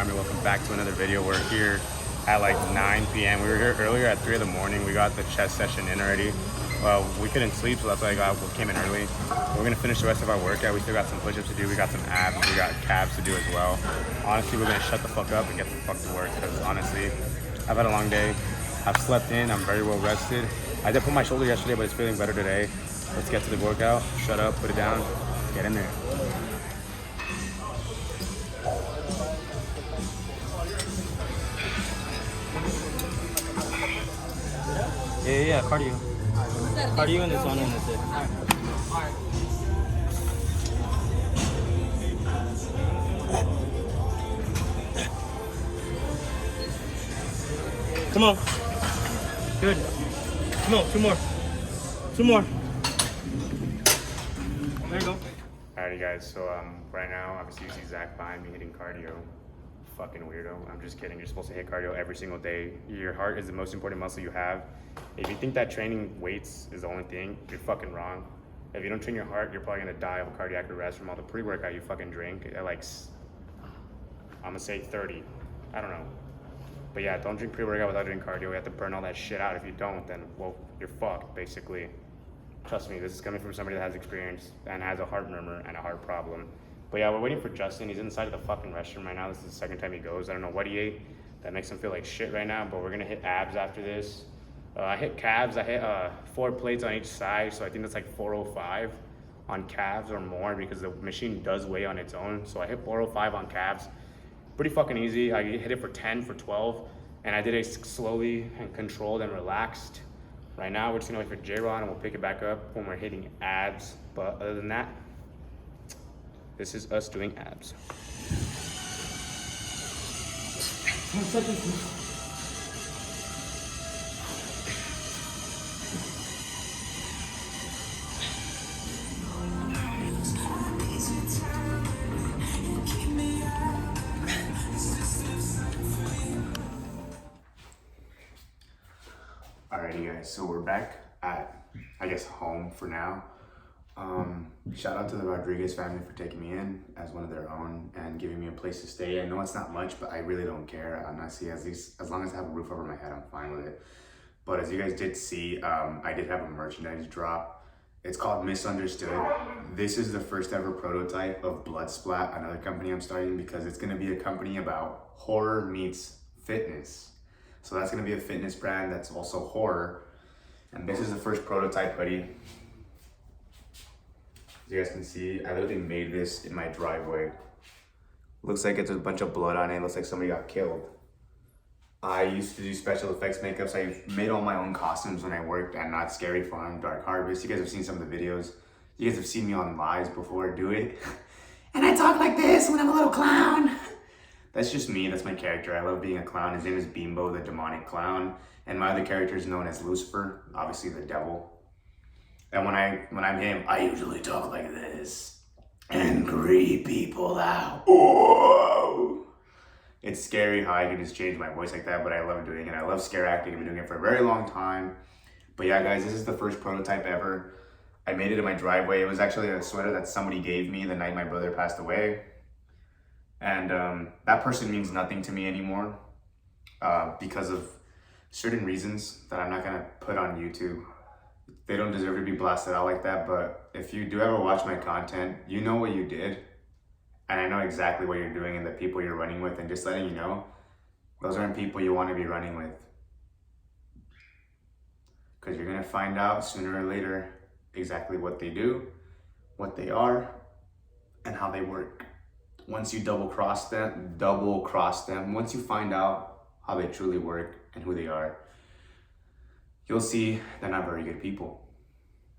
Army? Welcome back to another video. We're here at like 9 p.m. We were here earlier at 3 in the morning. We got the chest session in already. Well, we couldn't sleep, so that's why we came in early. We're gonna finish the rest of our workout. We still got some push-ups to do. We got some abs. We got calves to do as well. Honestly, we're gonna shut the fuck up and get the fuck to work because honestly, I've had a long day. I've slept in. I'm very well rested. I did put my shoulder yesterday, but it's feeling better today. Let's get to the workout. Shut up, put it down, get in there. Yeah, cardio. Cardio in the sauna and that's it. Alright. Come on. Good. Come on, two more. Two more. There you go. Alrighty guys, so right now, obviously you see Zach behind me hitting cardio. Fucking weirdo. I'm just kidding. You're supposed to hit cardio every single day. Your heart is the most important muscle you have. If you think that training weights is the only thing, you're fucking wrong. If you don't train your heart, you're probably gonna die of cardiac arrest from all the pre-workout you fucking drink at like, I'm gonna say 30. I don't know. But yeah, don't drink pre-workout without doing cardio. You have to burn all that shit out. If you don't, then, well, you're fucked, basically. Trust me, this is coming from somebody that has experience and has a heart murmur and a heart problem. But yeah, we're waiting for Justin. He's inside of the fucking restroom right now. This is the second time he goes. I don't know what he ate. That makes him feel like shit right now, but we're gonna hit abs after this. I hit calves. I hit 4 plates on each side, so I think that's like 405 on calves or more because the machine does weigh on its own. So I hit 405 on calves. Pretty fucking easy. I hit it for 10, for 12, and I did it slowly and controlled and relaxed. Right now, we're just gonna wait for J-Rod and we'll pick it back up when we're hitting abs. But other than that, this is us doing abs. 10 seconds. Alrighty guys, so we're back at, I guess, home for now. Shout out to the Rodrigez family for taking me in as one of their own and giving me a place to stay. I know it's not much, but I really don't care. Honestly, as long as I have a roof over my head, I'm fine with it. But as you guys did see, I did have a merchandise drop. It's called Misunderstood. This is the first ever prototype of Blood Splat, another company I'm starting because it's gonna be a company about horror meets fitness. So that's gonna be a fitness brand that's also horror. And this is the first prototype hoodie. As you guys can see, I literally made this in my driveway. Looks like it's a bunch of blood on it. Looks like somebody got killed. I used to do special effects makeup, so I made all my own costumes when I worked at Not Scary Farm, Dark Harvest. You guys have seen some of the videos. You guys have seen me on lives before do it. And I talk like this when I'm a little clown. That's just me, that's my character. I love being a clown. His name is Bimbo, the demonic clown. And my other character is known as Lucifer, obviously the devil. And when I'm him, I usually talk like this and creep people out. Whoa! It's scary how I can just change my voice like that, but I love doing it. I love scare acting. I've been doing it for a very long time. But yeah, guys, this is the first prototype ever. I made it in my driveway. It was actually a sweater that somebody gave me the night my brother passed away. And that person means nothing to me anymore because of certain reasons that I'm not gonna put on YouTube. They don't deserve to be blasted out like that, but if you do ever watch my content, you know what you did. And I know exactly what you're doing and the people you're running with, and just letting you know, those aren't people you wanna be running with. Because you're gonna find out sooner or later exactly what they do, what they are, and how they work. Once you double cross them, once you find out how they truly work and who they are, you'll see they're not very good people.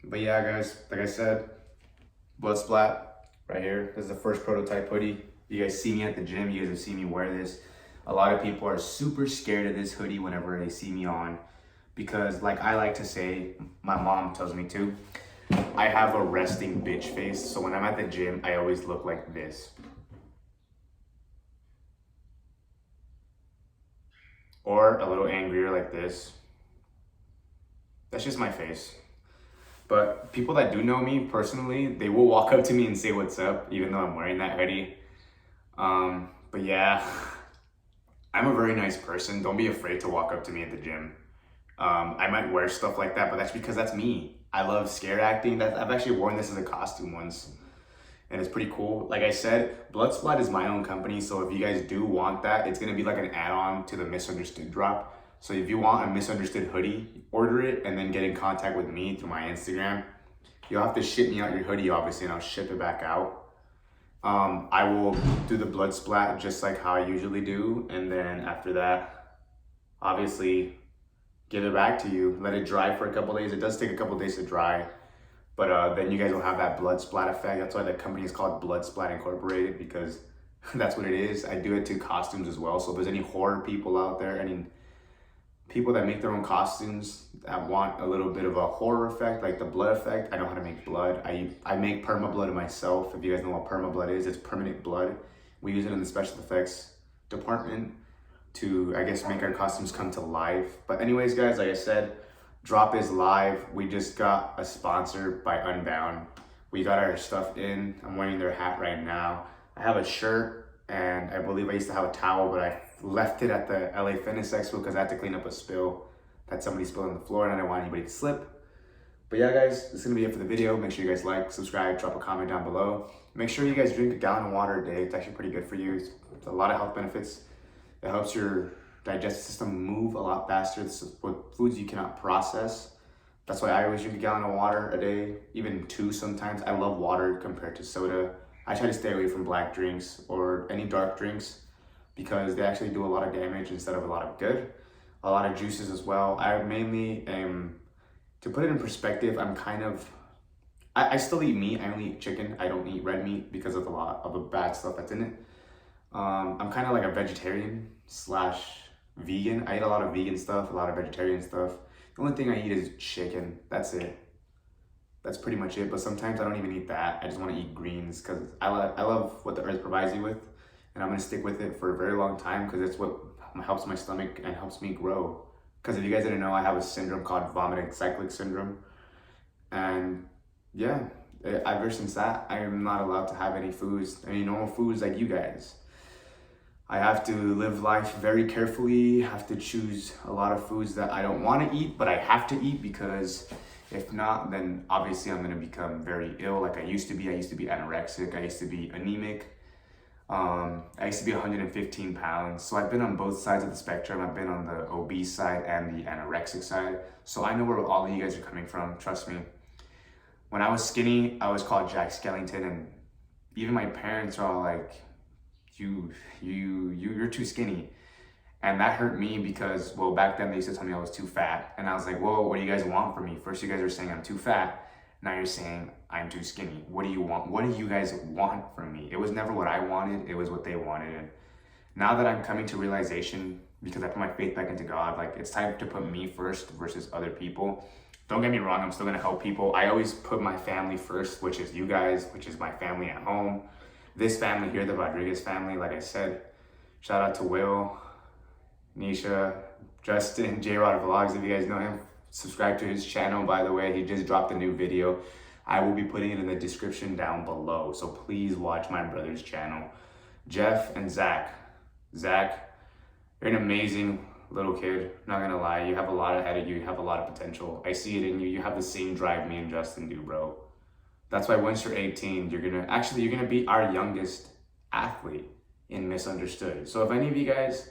But yeah, guys, like I said, Blood Splat right here. This is the first prototype hoodie. You guys see me at the gym. You guys have seen me wear this. A lot of people are super scared of this hoodie whenever they see me on because, like I like to say, my mom tells me to, I have a resting bitch face. So when I'm at the gym, I always look like this. Or a little angrier like this. That's just my face. But people that do know me personally, they will walk up to me and say what's up, even though I'm wearing that hoodie. But yeah, I'm a very nice person. Don't be afraid to walk up to me at the gym. I might wear stuff like that, but that's because that's me. I love scare acting. I've actually worn this as a costume once, and it's pretty cool. Like I said, Bloodsplat is my own company, so if you guys do want that, it's gonna be like an add-on to the Misunderstood drop. So if you want a Misunderstood hoodie, order it and then get in contact with me through my Instagram. You'll have to ship me out your hoodie, obviously, and I'll ship it back out. I will do the blood splat just like how I usually do, and then after that, obviously, give it back to you. Let it dry for a couple days. It does take a couple days to dry, but then you guys will have that blood splat effect. That's why the company is called Blood Splat Incorporated, because that's what it is. I do it to costumes as well. So if there's any horror people out there, any people that make their own costumes that want a little bit of a horror effect, like the blood effect, I know how to make blood. I make perma blood myself. If you guys know what perma blood is, it's permanent blood. We use it in the special effects department to, I guess, make our costumes come to life. But anyways, guys, like I said, drop is live. We just got a sponsor by Unbound. We got our stuff in. I'm wearing their hat right now. I have a shirt, and I believe I used to have a towel, but I left it at the LA Fitness Expo because I had to clean up a spill that somebody spilled on the floor, and I didn't want anybody to slip. But yeah, guys, this is gonna be it for the video. Make sure you guys like, subscribe, drop a comment down below. Make sure you guys drink a gallon of water a day. It's actually pretty good for you. It's a lot of health benefits. It helps your digestive system move a lot faster with foods you cannot process. That's why I always drink a gallon of water a day, even 2 sometimes. I love water compared to soda. I try to stay away from black drinks or any dark drinks because they actually do a lot of damage instead of a lot of good. A lot of juices as well. I mainly am, to put it in perspective, I still eat meat. I only eat chicken. I don't eat red meat because of a lot of the bad stuff that's in it. I'm kind of like a vegetarian / vegan. I eat a lot of vegan stuff, a lot of vegetarian stuff. The only thing I eat is chicken. That's it. That's pretty much it. But sometimes I don't even eat that. I just want to eat greens because I love what the earth provides you with. And I'm going to stick with it for a very long time because it's what helps my stomach and helps me grow. Because if you guys didn't know, I have a syndrome called vomiting cyclic syndrome. And yeah, ever since that, I am not allowed to have any normal foods like you guys. I have to live life very carefully, have to choose a lot of foods that I don't want to eat, but I have to eat because if not, then obviously I'm going to become very ill like I used to be. I used to be anorexic. I used to be anemic. I used to be 115 pounds. So I've been on both sides of the spectrum. I've been on the obese side and the anorexic side. So I know where all of you guys are coming from. Trust me. When I was skinny, I was called Jack Skellington, and even my parents are all like, you're too skinny. And that hurt me because, well, back then they used to tell me I was too fat. And I was like, whoa, what do you guys want from me? First you guys are saying I'm too fat. Now you're saying I'm too skinny. What do you want? What do you guys want from me? It was never what I wanted. It was what they wanted. And now that I'm coming to realization, because I put my faith back into God, like it's time to put me first versus other people. Don't get me wrong, I'm still gonna help people. I always put my family first, which is you guys, which is my family at home. This family here, the Rodrigez family, like I said, shout out to Will, Nisha, Justin, Jrodvlogs, if you guys know him. Subscribe to his channel, by the way. He just dropped a new video. I will be putting it in the description down below, so please watch my brother's channel. Jeff and Zach. Zach, you're an amazing little kid, not gonna lie. You have a lot ahead of you. You have a lot of potential. I see it in you. You have the same drive me and Justin do, bro. That's why once you're 18, you're gonna be our youngest athlete in Misunderstood. So if any of you guys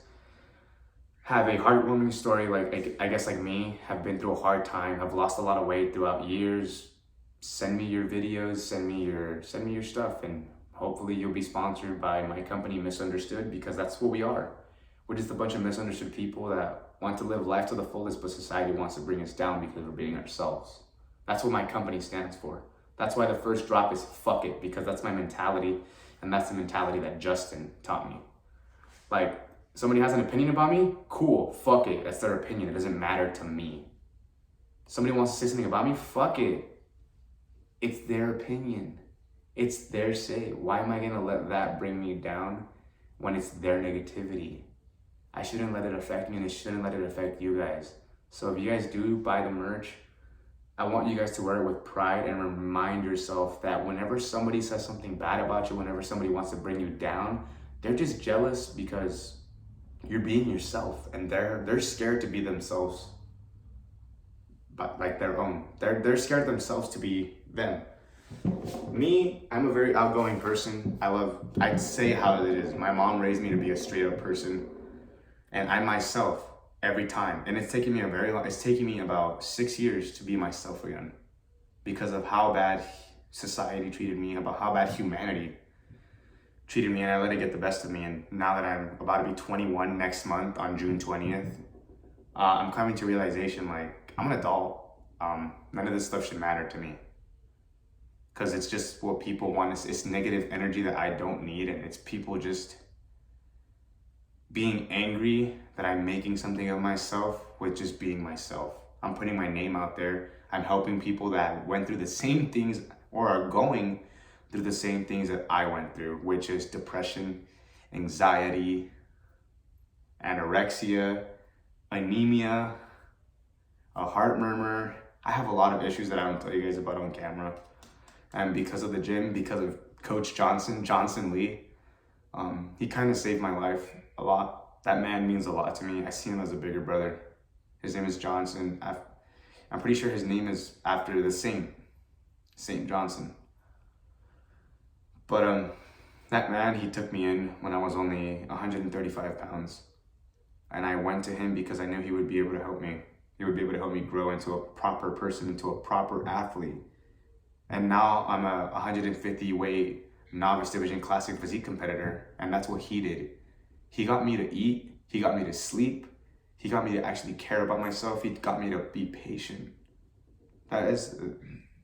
have a heartwarming story, like I guess like me, have been through a hard time, have lost a lot of weight throughout years, send me your videos, send me your stuff, and hopefully you'll be sponsored by my company Misunderstood, because that's what we are. We're just a bunch of misunderstood people that want to live life to the fullest, but society wants to bring us down because we're being ourselves. That's what my company stands for. That's why the first drop is fuck it, because that's my mentality, and that's the mentality that Justin taught me. Like, somebody has an opinion about me, cool, fuck it, that's their opinion, it doesn't matter to me. Somebody wants to say something about me, fuck it. It's their opinion. It's their say. Why am I gonna let that bring me down when it's their negativity? I shouldn't let it affect me, and I shouldn't let it affect you guys. So if you guys do buy the merch, I want you guys to wear it with pride and remind yourself that whenever somebody says something bad about you, whenever somebody wants to bring you down, they're just jealous because you're being yourself, and they're scared to be themselves, but like their own. They're scared themselves to be them. Me, I'm a very outgoing person. I'd say how it is. My mom raised me to be a straight up person, and I'm myself every time. And it's taken me it's taken me about 6 years to be myself again, because of how bad society treated me, about how bad humanity treated me, and I let it get the best of me. And now that I'm about to be 21 next month on June 20th, I'm coming to realization, like, I'm an adult. None of this stuff should matter to me, because it's just what people want. It's negative energy that I don't need, and it's people just being angry that I'm making something of myself with just being myself. I'm putting my name out there. I'm helping people that went through the same things or are going through the same things that I went through, which is depression, anxiety, anorexia, anemia, a heart murmur. I have a lot of issues that I don't tell you guys about on camera. And because of the gym, because of Coach Johnson Lee, he kind of saved my life a lot. That man means a lot to me. I see him as a bigger brother. His name is Johnson. I'm pretty sure his name is after the Saint Johnson. But that man, he took me in when I was only 135 pounds. And I went to him because I knew he would be able to help me. He would be able to help me grow into a proper person, into a proper athlete. And now I'm a 150 weight novice division classic physique competitor, and that's what he did. He got me to eat, he got me to sleep, he got me to actually care about myself, he got me to be patient. That is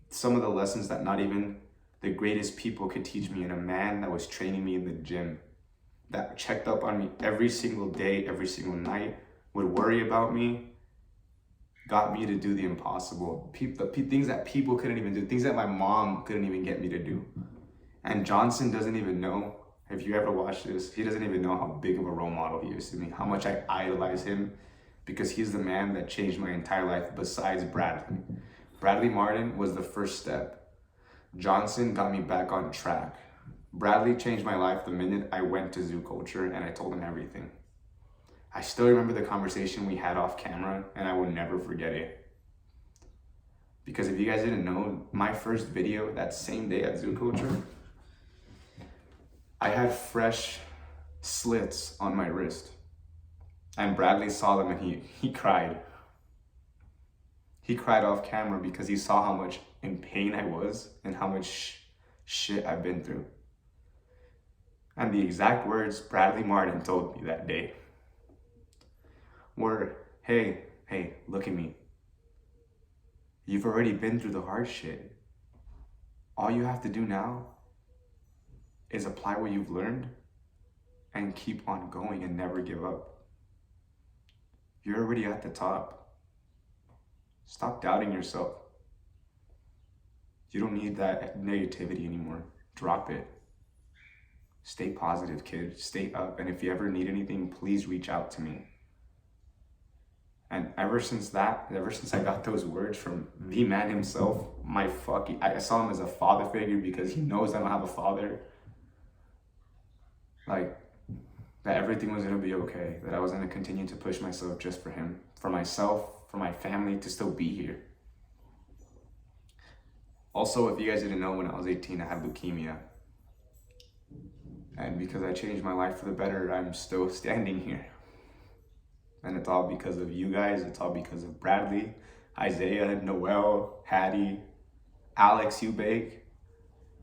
some of the lessons that not even the greatest people could teach me, and a man that was training me in the gym, that checked up on me every single day, every single night, would worry about me, got me to do the impossible. Things that people couldn't even do, things that my mom couldn't even get me to do. And Johnson doesn't even know, if you ever watch this, he doesn't even know how big of a role model he is to me, how much I idolize him, because he's the man that changed my entire life besides Bradley. Bradley Martin was the first step. Johnson got me back on track. Bradley changed my life the minute I went to Zoo Culture and I told him everything. I still remember the conversation we had off camera, and I will never forget it. Because if you guys didn't know, my first video that same day at Zoo Culture, I had fresh slits on my wrist. And Bradley saw them and he cried. He cried off camera because he saw how much in pain I was and how much shit I've been through. And the exact words Bradley Martin told me that day were, hey, look at me. You've already been through the hard shit. All you have to do now is apply what you've learned and keep on going and never give up. You're already at the top. Stop doubting yourself. You don't need that negativity anymore. Drop it. Stay positive, kid. Stay up. And if you ever need anything, please reach out to me. And ever since I got those words from the man himself, I saw him as a father figure because he knows I don't have a father. Like, that everything was gonna be okay, that I was gonna continue to push myself just for him, for myself, for my family to still be here. Also, if you guys didn't know, when I was 18, I had leukemia. And because I changed my life for the better, I'm still standing here. And it's all because of you guys. It's all because of Bradley, Isaiah, Noel, Hattie, Alex Eubank,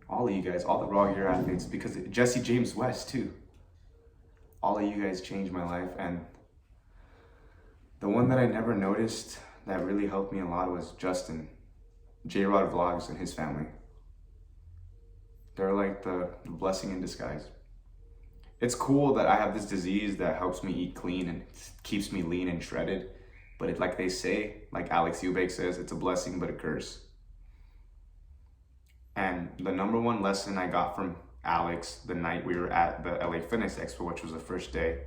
all of you guys, all the Raw Gear athletes, because Jesse James West too. All of you guys changed my life. And the one that I never noticed that really helped me a lot was Justin, Jrodvlogs, and his family. They're like the blessing in disguise. It's cool that I have this disease that helps me eat clean and keeps me lean and shredded. But like they say, like Alex Eubank says, it's a blessing but a curse. And the number one lesson I got from Alex the night we were at the LA Fitness Expo, which was the first day,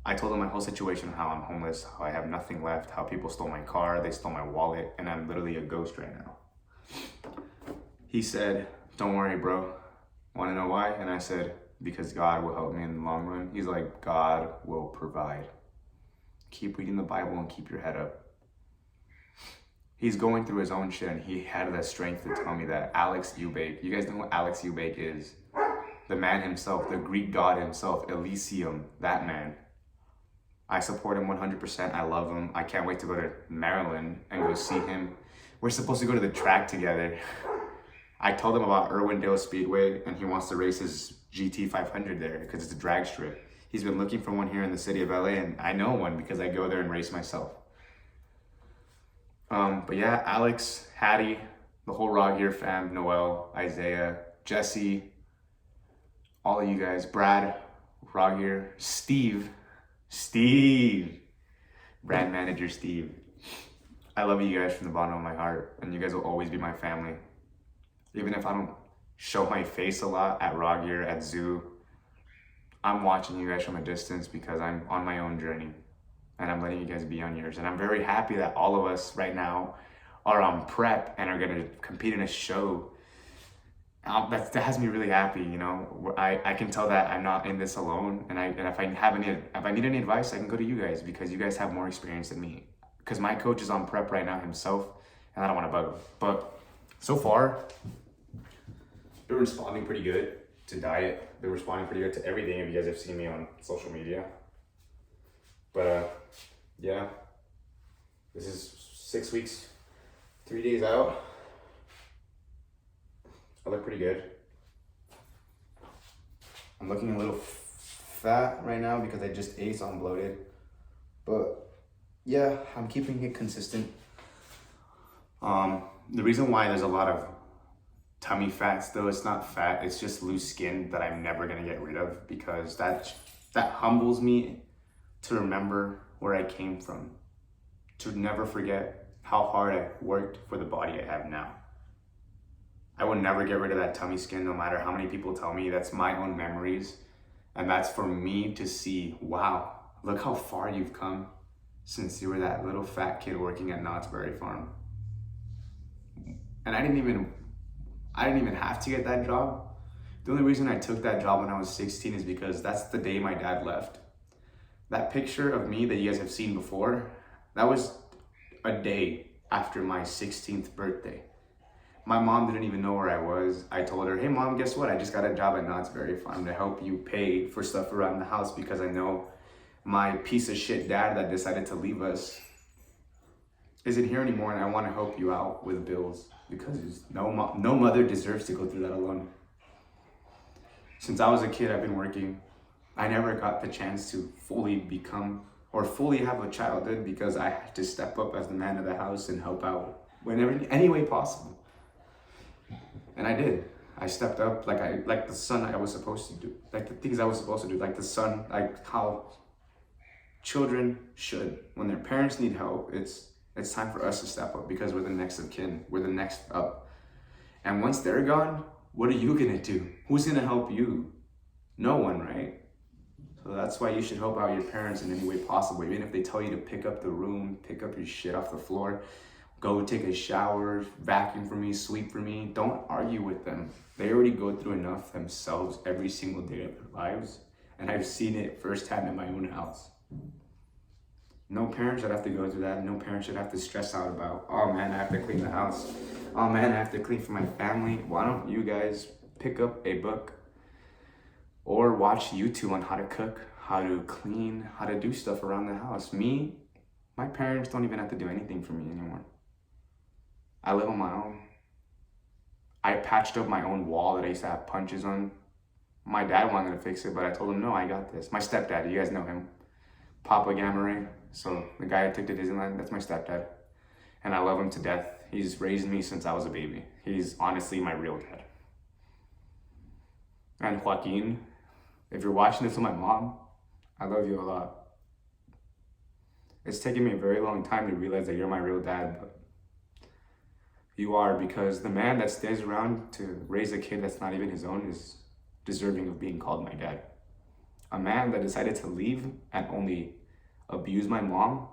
I told him my whole situation, how I'm homeless, how I have nothing left, how people stole my car, they stole my wallet, and I'm literally a ghost right now. He said, don't worry, bro. Want to know why? And I said, because God will help me in the long run. He's like, God will provide. Keep reading the Bible and keep your head up. He's going through his own shit, and he had the strength to tell me that. Alex Eubank, you guys know what Alex Eubank is? The man himself, the Greek god himself, Elysium, that man. I support him 100%. I love him. I can't wait to go to Maryland and go see him. We're supposed to go to the track together. I told him about Irwindale Speedway, and he wants to race his GT 500 there because it's a drag strip. He's been looking for one here in the city of LA, and I know one because I go there and race myself. But yeah, Alex, Hattie, the whole Raw Gear fam, Noel, Isaiah, Jesse, all of you guys, Brad, Raw Gear, Steve, brand manager Steve. I love you guys from the bottom of my heart, and you guys will always be my family. Even if I don't show my face a lot at Raw Gear, at Zoo, I'm watching you guys from a distance because I'm on my own journey, and I'm letting you guys be on yours. And I'm very happy that all of us right now are on prep and are gonna compete in a show. That has me really happy, you know. I can tell that I'm not in this alone, and if I need any advice, I can go to you guys because you guys have more experience than me. Because my coach is on prep right now himself, and I don't want to bug him. But so far, they're responding pretty good to diet. They're responding pretty good to everything. If you guys have seen me on social media, but yeah, this is 6 weeks, 3 days out. I look pretty good. I'm looking a little fat right now because I just ate, so I'm bloated. But yeah, I'm keeping it consistent. The reason why there's a lot of tummy fats, though, it's not fat, it's just loose skin that I'm never gonna get rid of because that humbles me to remember where I came from, to never forget how hard I worked for the body I have now. I will never get rid of that tummy skin no matter how many people tell me. That's my own memories. And that's for me to see, wow, look how far you've come since you were that little fat kid working at Knott's Berry Farm. And I didn't even have to get that job. The only reason I took that job when I was 16 is because that's the day my dad left. That picture of me that you guys have seen before, that was a day after my 16th birthday. My mom didn't even know where I was. I told her, hey mom, guess what? I just got a job at Knott's Berry Farm to help you pay for stuff around the house because I know my piece of shit dad that decided to leave us isn't here anymore, and I want to help you out with bills because no mother deserves to go through that alone. Since I was a kid, I've been working. I never got the chance to fully become or fully have a childhood because I had to step up as the man of the house and help out whenever, any way possible. And I did. I stepped up like the son I was supposed to do, like the things I was supposed to do, like the son, like how children should. When their parents need help, it's time for us to step up because we're the next of kin. We're the next up. And once they're gone, what are you gonna do? Who's gonna help you? No one, right? So that's why you should help out your parents in any way possible. Even if they tell you to pick up the room, pick up your shit off the floor, go take a shower, vacuum for me, sweep for me. Don't argue with them. They already go through enough themselves every single day of their lives. And I've seen it firsthand in my own house. No parent should have to go through that. No parent should have to stress out about, oh man, I have to clean the house. Oh man, I have to clean for my family. Why don't you guys pick up a book or watch YouTube on how to cook, how to clean, how to do stuff around the house? My parents don't even have to do anything for me anymore. I live on my own. I patched up my own wall that I used to have punches on. My dad wanted to fix it, but I told him, no, I got this. My stepdad, you guys know him. Papa Gamma Ray. So the guy I took to Disneyland, that's my stepdad. And I love him to death. He's raised me since I was a baby. He's honestly my real dad. And Joaquin, if you're watching this with my mom, I love you a lot. It's taken me a very long time to realize that you're my real dad, but you are, because the man that stays around to raise a kid that's not even his own is deserving of being called my dad. A man that decided to leave and only abuse my mom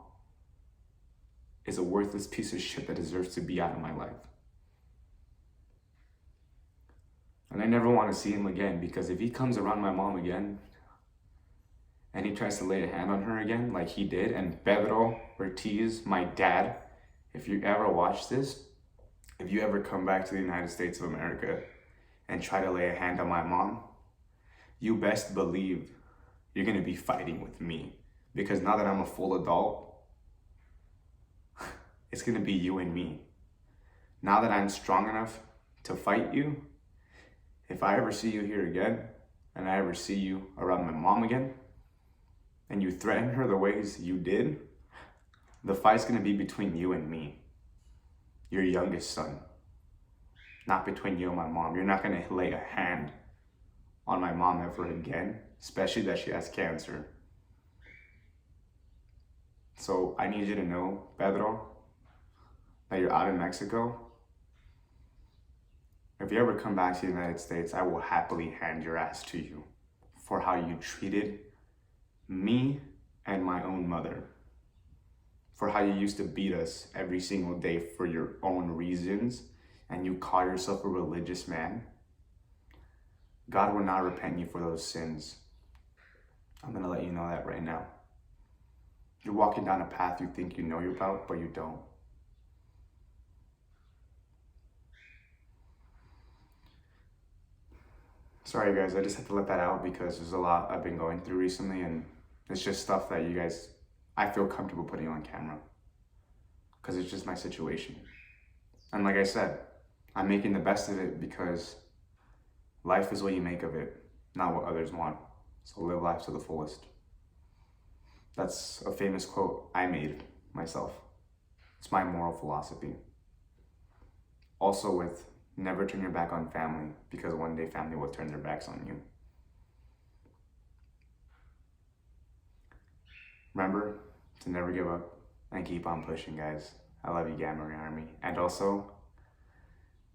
is a worthless piece of shit that deserves to be out of my life. And I never want to see him again, because if he comes around my mom again and he tries to lay a hand on her again like he did, and Pedro Ortiz, my dad, if you ever watch this, if you ever come back to the United States of America and try to lay a hand on my mom, you best believe you're going to be fighting with me. Because now that I'm a full adult, it's going to be you and me. Now that I'm strong enough to fight you, if I ever see you here again, and I ever see you around my mom again, and you threaten her the ways you did, the fight's going to be between you and me, your youngest son, not between you and my mom. You're not going to lay a hand on my mom ever again, especially that she has cancer. So I need you to know, Pedro, that you're out in Mexico. If you ever come back to the United States, I will happily hand your ass to you for how you treated me and my own mother. For how you used to beat us every single day for your own reasons, and you call yourself a religious man. God will not repent you for those sins. I'm gonna let you know that right now. You're walking down a path you think you know about, but you don't. Sorry guys, I just had to let that out because there's a lot I've been going through recently, and it's just stuff that you guys, I feel comfortable putting on camera. Because it's just my situation. And like I said, I'm making the best of it because life is what you make of it, not what others want. So live life to the fullest. That's a famous quote I made myself. It's my moral philosophy. Also with never turn your back on family, because one day family will turn their backs on you. Remember to never give up and keep on pushing, guys. I love you, Gamma Ray Army. And also,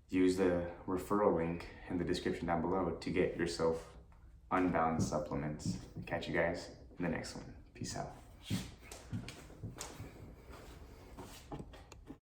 use the referral link in the description down below to get yourself Unbound supplements. Catch you guys in the next one. Peace out.